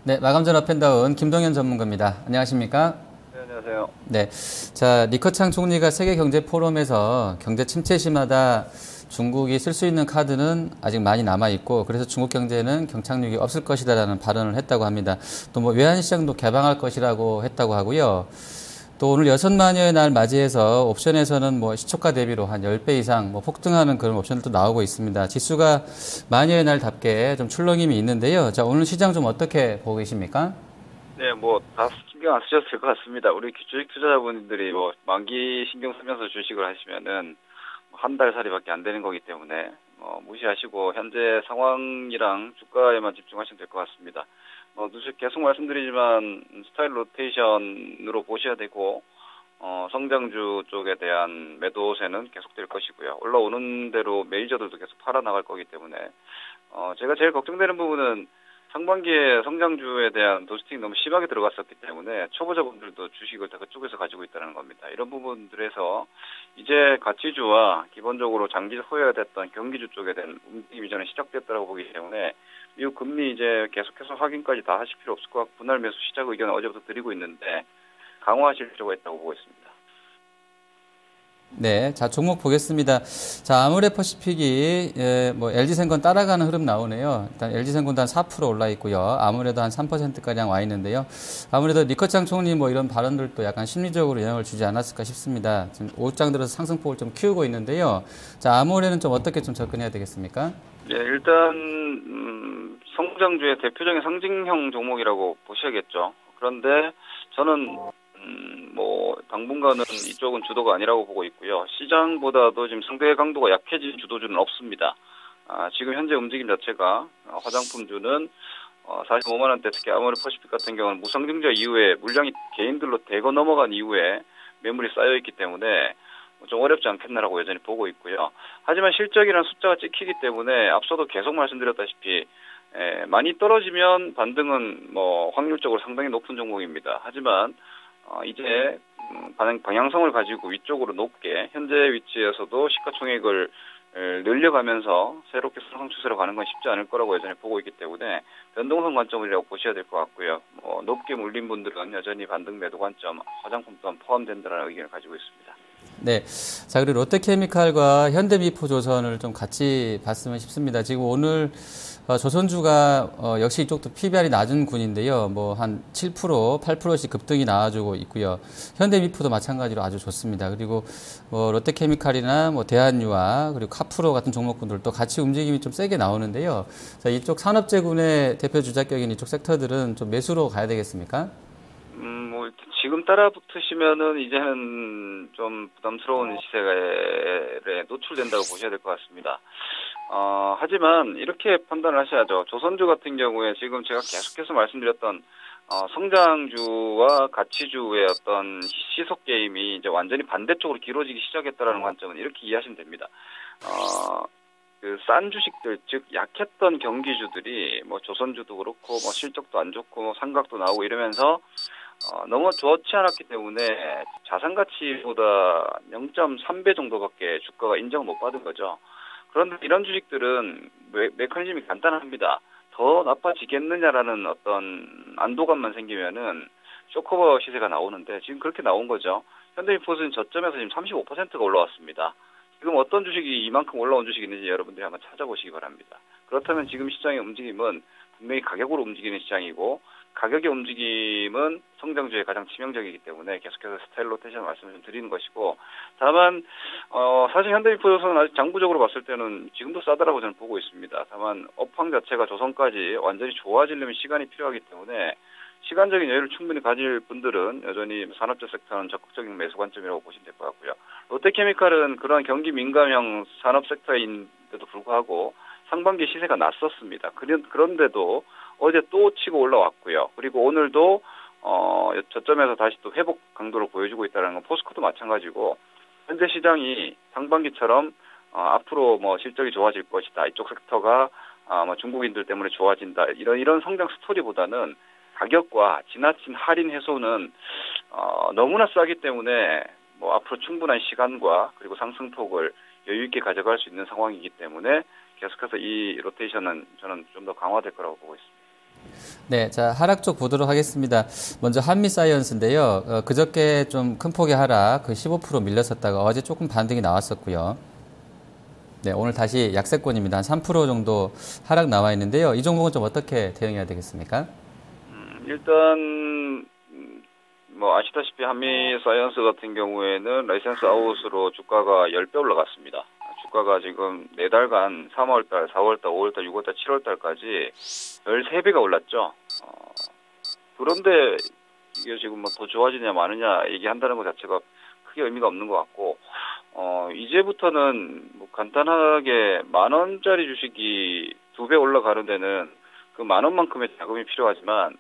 네, 마감전 업앤다운 김동현 전문가입니다. 안녕하십니까? 네, 안녕하세요. 네, 자, 리커창 총리가 세계경제포럼에서 경제 침체 시마다 중국이 쓸 수 있는 카드는 아직 많이 남아있고, 그래서 중국 경제는 경착륙이 없을 것이다라는 발언을 했다고 합니다. 또 뭐 외환시장도 개방할 것이라고 했다고 하고요. 또 오늘 여섯마녀의 날 맞이해서 옵션에서는 뭐 시초가 대비로 한 10배 이상 뭐 폭등하는 그런 옵션들도 나오고 있습니다. 지수가 마녀의 날답게 좀 출렁임이 있는데요. 자, 오늘 시장 좀 어떻게 보고 계십니까? 네, 뭐 다 신경 안 쓰셔도 될 것 같습니다. 우리 주식 투자자분들이 뭐 만기 신경 쓰면서 주식을 하시면은 한 달 살이밖에 안 되는 거기 때문에 무시하시고 현재 상황이랑 주가에만 집중하시면 될 것 같습니다. 계속 말씀드리지만 스타일 로테이션으로 보셔야 되고 성장주 쪽에 대한 매도세는 계속될 것이고요. 올라오는 대로 메이저들도 계속 팔아 나갈 거기 때문에 제가 제일 걱정되는 부분은 상반기에 성장주에 대한 도스팅이 너무 심하게 들어갔었기 때문에 초보자분들도 주식을 다 그쪽에서 가지고 있다는 겁니다. 이런 부분들에서 이제 가치주와 기본적으로 장기 소요됐던 경기주 쪽에 대한 움직임이 저는 시작됐다고 보기 때문에 미국 금리 이제 계속해서 확인까지 다 하실 필요 없을 것 같고 분할 매수 시작 의견을 어제부터 드리고 있는데 강화하실 필요가 있다고 보고 있습니다. 네, 자, 종목 보겠습니다. 자, 아모레퍼시픽이, 뭐, LG생건 따라가는 흐름 나오네요. 일단 LG생건도 한 4% 올라 있고요. 아무래도 한 3%가량 와 있는데요. 아무래도 리커창 총리 뭐 이런 발언들도 약간 심리적으로 영향을 주지 않았을까 싶습니다. 지금 옷장 들어서 상승폭을 좀 키우고 있는데요. 자, 아모레는 좀 어떻게 좀 접근해야 되겠습니까? 예, 일단, 성장주의 대표적인 상징형 종목이라고 보셔야겠죠. 그런데 저는 당분간은 이쪽은 주도가 아니라고 보고 있고요. 시장보다도 지금 상대 강도가 약해진 주도주는 없습니다. 지금 현재 움직임 자체가 화장품주는 45만 원대 특히 아모레퍼시픽 같은 경우는 무상증자 이후에 물량이 개인들로 대거 넘어간 이후에 매물이 쌓여있기 때문에 좀 어렵지 않겠나라고 여전히 보고 있고요. 하지만 실적이라는 숫자가 찍히기 때문에 앞서도 계속 말씀드렸다시피 많이 떨어지면 반등은 확률적으로 상당히 높은 종목입니다. 하지만 이제 방향성을 가지고 위쪽으로 높게 현재 위치에서도 시가총액을 늘려가면서 새롭게 상승 추세로 가는 건 쉽지 않을 거라고 여전히 보고 있기 때문에 변동성 관점이라고 보셔야 될 것 같고요. 높게 물린 분들은 여전히 반등 매도 관점, 화장품 또한 포함된다는 의견을 가지고 있습니다. 네. 자, 그리고 롯데케미칼과 현대미포조선을 좀 같이 봤으면 싶습니다. 지금 오늘 조선주가 역시 이쪽도 PBR이 낮은 군인데요. 뭐 한 7%, 8%씩 급등이 나와주고 있고요. 현대미포도 마찬가지로 아주 좋습니다. 그리고 롯데케미칼이나 대한유화 그리고 카프로 같은 종목군들도 같이 움직임이 좀 세게 나오는데요. 자, 이쪽 산업재군의 대표 주자격인 이쪽 섹터들은 좀 매수로 가야 되겠습니까? 지금 따라 붙으시면은 이제는 좀 부담스러운 시세에 노출된다고 보셔야 될 것 같습니다. 하지만 이렇게 판단을 하셔야죠. 조선주 같은 경우에 지금 제가 계속해서 말씀드렸던 성장주와 가치주의 어떤 시속 게임이 이제 완전히 반대쪽으로 길어지기 시작했다라는 관점은 이렇게 이해하시면 됩니다. 싼 주식들, 즉 약했던 경기주들이 조선주도 그렇고 실적도 안 좋고 상각도 나오고 이러면서 너무 좋지 않았기 때문에 자산 가치보다 0.3배 정도밖에 주가가 인정을 못 받은 거죠. 그런데 이런 주식들은 메커니즘이 간단합니다. 더 나빠지겠느냐라는 어떤 안도감만 생기면은 쇼커버 시세가 나오는데 지금 그렇게 나온 거죠. 현대미포는 저점에서 지금 35%가 올라왔습니다. 지금 어떤 주식이 이만큼 올라온 주식이 있는지 여러분들이 한번 찾아보시기 바랍니다. 그렇다면 지금 시장의 움직임은 분명히 가격으로 움직이는 시장이고 가격의 움직임은 성장주에 가장 치명적이기 때문에 계속해서 스타일 로테이션 말씀을 좀 드리는 것이고 다만 사실 현대미포조선은 아직 장부적으로 봤을 때는 지금도 싸다라고 저는 보고 있습니다. 다만 업황 자체가 조선까지 완전히 좋아지려면 시간이 필요하기 때문에 시간적인 여유를 충분히 가질 분들은 여전히 산업재 섹터는 적극적인 매수 관점이라고 보시면 될 것 같고요. 롯데케미칼은 그런 경기 민감형 산업 섹터인데도 불구하고 상반기 시세가 났었습니다. 그런데도 어제 또 치고 올라왔고요. 그리고 오늘도 저점에서 다시 또 회복 강도를 보여주고 있다는 건 포스코도 마찬가지고 현재 시장이 상반기처럼 앞으로 실적이 좋아질 것이다. 이쪽 섹터가 중국인들 때문에 좋아진다. 이런 성장 스토리보다는 가격과 지나친 할인 해소는 너무나 싸기 때문에 앞으로 충분한 시간과 그리고 상승폭을 여유 있게 가져갈 수 있는 상황이기 때문에 계속해서 이 로테이션은 저는 좀 더 강화될 거라고 보고 있습니다. 네, 자, 하락 쪽 보도록 하겠습니다. 먼저 한미사이언스인데요. 그저께 좀 큰 폭의 하락, 15% 밀렸었다가 어제 조금 반등이 나왔었고요. 네, 오늘 다시 약세권입니다. 한 3% 정도 하락 나와 있는데요. 이 종목은 좀 어떻게 대응해야 되겠습니까? 일단 뭐 아시다시피 한미사이언스 같은 경우에는 라이센스 아웃으로 주가가 10배 올라갔습니다. 주가가 지금 4달간 3월달, 4월달, 5월달, 6월달, 7월달까지 13배가 올랐죠. 그런데 이게 지금 뭐 더 좋아지냐 마느냐 얘기한다는 것 자체가 크게 의미가 없는 것 같고, 이제부터는 뭐 간단하게 10,000원짜리 주식이 2배 올라가는 데는 그 10,000원만큼의 자금이 필요하지만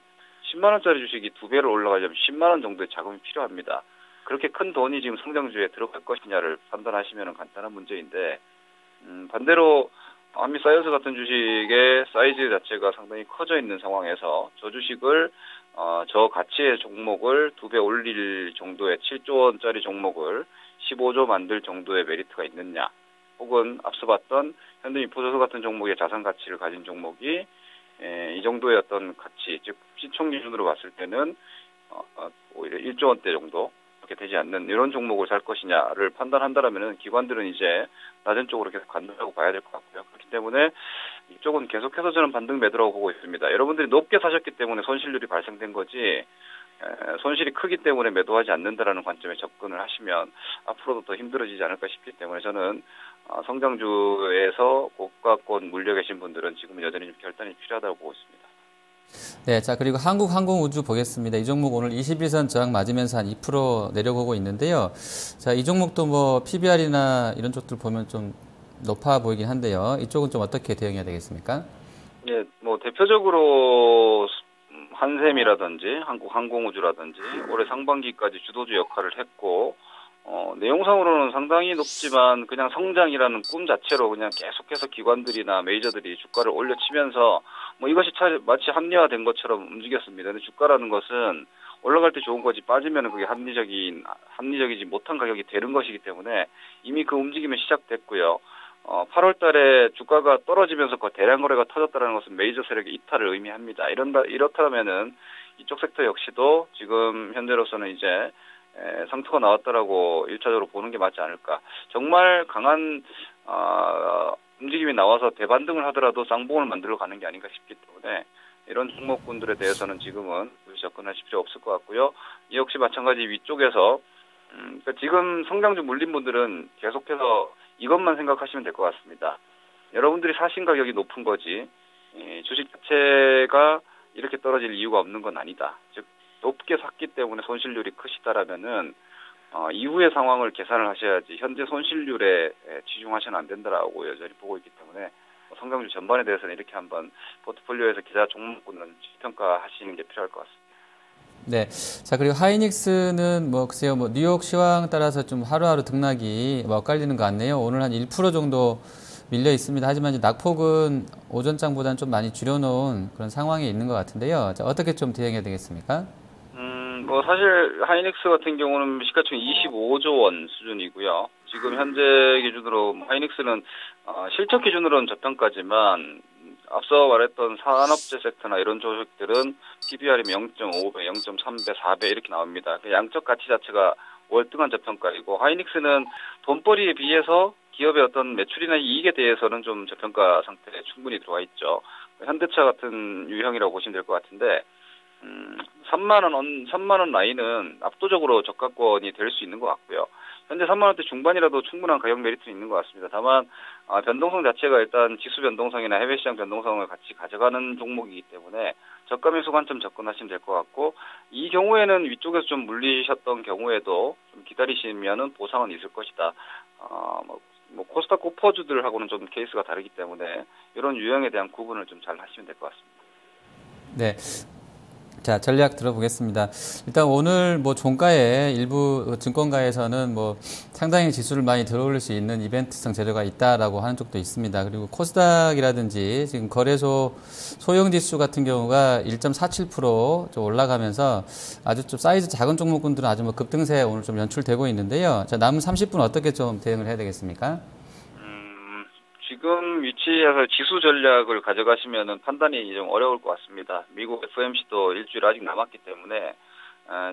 100,000원짜리 주식이 2배로 올라가려면 100,000원 정도의 자금이 필요합니다. 그렇게 큰 돈이 지금 성장주에 들어갈 것이냐를 판단하시면 간단한 문제인데, 반대로 한미사이언스 같은 주식의 사이즈 자체가 상당히 커져 있는 상황에서 저 주식을 저 가치의 종목을 2배 올릴 정도의 7조 원짜리 종목을 15조 만들 정도의 메리트가 있느냐, 혹은 앞서 봤던 현대미포저서 같은 종목의 자산 가치를 가진 종목이 이 정도의 어떤 가치, 즉 시총 기준으로 봤을 때는 오히려 1조 원대 정도 그렇게 되지 않는 이런 종목을 살 것이냐를 판단한다라면은 기관들은 이제 낮은 쪽으로 계속 간다고 봐야 될 것 같고요. 그렇기 때문에 이쪽은 계속해서 저는 반등 매도라고 보고 있습니다. 여러분들이 높게 사셨기 때문에 손실률이 발생된 거지, 손실이 크기 때문에 매도하지 않는다라는 관점에 접근을 하시면 앞으로도 더 힘들어지지 않을까 싶기 때문에 저는 성장주에서 고가권 물려 계신 분들은 지금 여전히 좀 결단이 필요하다고 보고 있습니다. 네, 자, 그리고 한국항공우주 보겠습니다. 이 종목 오늘 21선 저항 맞으면서 한 2% 내려오고 있는데요. 자, 이 종목도 뭐 PBR이나 이런 쪽들 보면 좀 높아 보이긴 한데요. 이쪽은 좀 어떻게 대응해야 되겠습니까? 네, 뭐 대표적으로 한샘이라든지 한국항공우주라든지 올해 상반기까지 주도주 역할을 했고, 내용상으로는 상당히 높지만 그냥 성장이라는 꿈 자체로 그냥 계속해서 기관들이나 메이저들이 주가를 올려치면서 뭐 이것이 마치 합리화된 것처럼 움직였습니다. 근데 주가라는 것은 올라갈 때 좋은 거지 빠지면 그게 합리적이지 못한 가격이 되는 것이기 때문에 이미 그 움직임이 시작됐고요. 8월 달에 주가가 떨어지면서 그 대량 거래가 터졌다는 것은 메이저 세력의 이탈을 의미합니다. 이렇다면은 이쪽 섹터 역시도 지금 현재로서는 이제 상투가 나왔다라고 1차적으로 보는 게 맞지 않을까. 정말 강한 움직임이 나와서 대반등을 하더라도 쌍봉을 만들어 가는 게 아닌가 싶기 때문에 이런 종목군들에 대해서는 지금은 접근하실 필요 없을 것 같고요. 이 역시 마찬가지 위쪽에서 그러니까 지금 성장주 물린 분들은 계속해서 이것만 생각하시면 될 것 같습니다. 여러분들이 사신 가격이 높은 거지 주식 자체가 이렇게 떨어질 이유가 없는 건 아니다. 즉 높게 샀기 때문에 손실률이 크시다라면은 이후의 상황을 계산을 하셔야지 현재 손실률에 치중하시면 안 된다라고 여전히 보고 있기 때문에 성장주 전반에 대해서는 이렇게 한번 포트폴리오에서 기자 종목군은 평가하시는 게 필요할 것 같습니다. 네. 자, 그리고 하이닉스는 뭐 글쎄요, 뭐 뉴욕 시황 따라서 좀 하루하루 등락이 뭐 엇갈리는 것 같네요. 오늘 한 1% 정도 밀려 있습니다. 하지만 이제 낙폭은 오전장보다는 좀 많이 줄여놓은 그런 상황에 있는 것 같은데요. 자, 어떻게 좀 대응해야 되겠습니까? 뭐 사실 하이닉스 같은 경우는 시가총 25조 원 수준이고요. 지금 현재 기준으로 하이닉스는 실적 기준으로는 저평가지만 앞서 말했던 산업재 섹터나 이런 조직들은 PBR이 0.5배, 0.3배, 4배 이렇게 나옵니다. 양적 가치 자체가 월등한 저평가이고 하이닉스는 돈벌이에 비해서 기업의 어떤 매출이나 이익에 대해서는 좀 저평가 상태에 충분히 들어와 있죠. 현대차 같은 유형이라고 보시면 될 것 같은데 3만 원 라인은 압도적으로 저가권이 될 수 있는 것 같고요. 현재 3만 원대 중반이라도 충분한 가격 메리트는 있는 것 같습니다. 다만 변동성 자체가 일단 지수 변동성이나 해외 시장 변동성을 같이 가져가는 종목이기 때문에 저가 매수 관점 접근하시면 될 것 같고, 이 경우에는 위쪽에서 좀 물리셨던 경우에도 좀 기다리시면은 보상은 있을 것이다. 뭐 코스닥 코퍼주들하고는 좀 케이스가 다르기 때문에 이런 유형에 대한 구분을 좀 잘 하시면 될 것 같습니다. 네. 자, 전략 들어보겠습니다. 일단 오늘 뭐 종가에 일부 증권가에서는 뭐 상당히 지수를 많이 들어올릴 수 있는 이벤트성 재료가 있다라고 하는 쪽도 있습니다. 그리고 코스닥이라든지 지금 거래소 소형 지수 같은 경우가 1.47% 좀 올라가면서 아주 좀 사이즈 작은 종목군들은 아주 뭐 급등세 오늘 좀 연출되고 있는데요. 자, 남은 30분 어떻게 좀 대응을 해야 되겠습니까? 지금 위치에서 지수 전략을 가져가시면은 판단이 좀 어려울 것 같습니다. 미국 FOMC도 일주일 아직 남았기 때문에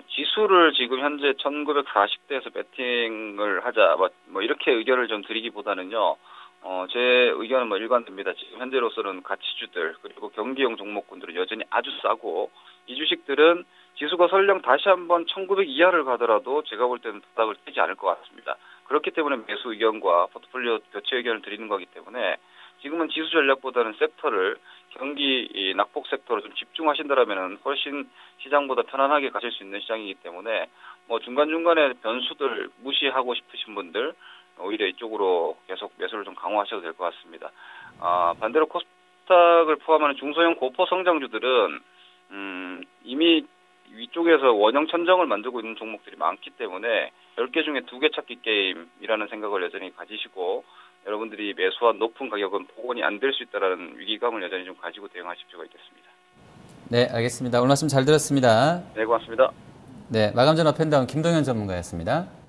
지수를 지금 현재 1940대에서 배팅을 하자 뭐 이렇게 의견을 좀 드리기보다는요. 제 의견은 뭐 일관됩니다. 지금 현재로서는 가치주들 그리고 경기용 종목군들은 여전히 아주 싸고 이 주식들은 지수가 설령 다시 한번 1900 이하를 가더라도 제가 볼 때는 바닥을 깨지 않을 것 같습니다. 그렇기 때문에 매수 의견과 포트폴리오 교체 의견을 드리는 거기 때문에 지금은 지수 전략보다는 섹터를 경기 낙폭 섹터로 좀 집중하신다라면 훨씬 시장보다 편안하게 가실 수 있는 시장이기 때문에 뭐 중간중간에 변수들 무시하고 싶으신 분들 오히려 이쪽으로 계속 매수를 좀 강화하셔도 될 것 같습니다. 반대로 코스닥을 포함하는 중소형 고포 성장주들은 이미 위쪽에서 원형 천정을 만들고 있는 종목들이 많기 때문에 10개 중에 2개 찾기 게임이라는 생각을 여전히 가지시고 여러분들이 매수한 높은 가격은 복원이 안 될 수 있다는 위기감을 여전히 좀 가지고 대응하실 필요가 있겠습니다. 네, 알겠습니다. 오늘 말씀 잘 들었습니다. 네, 고맙습니다. 네, 마감 전 업앤다운 김동현 전문가였습니다.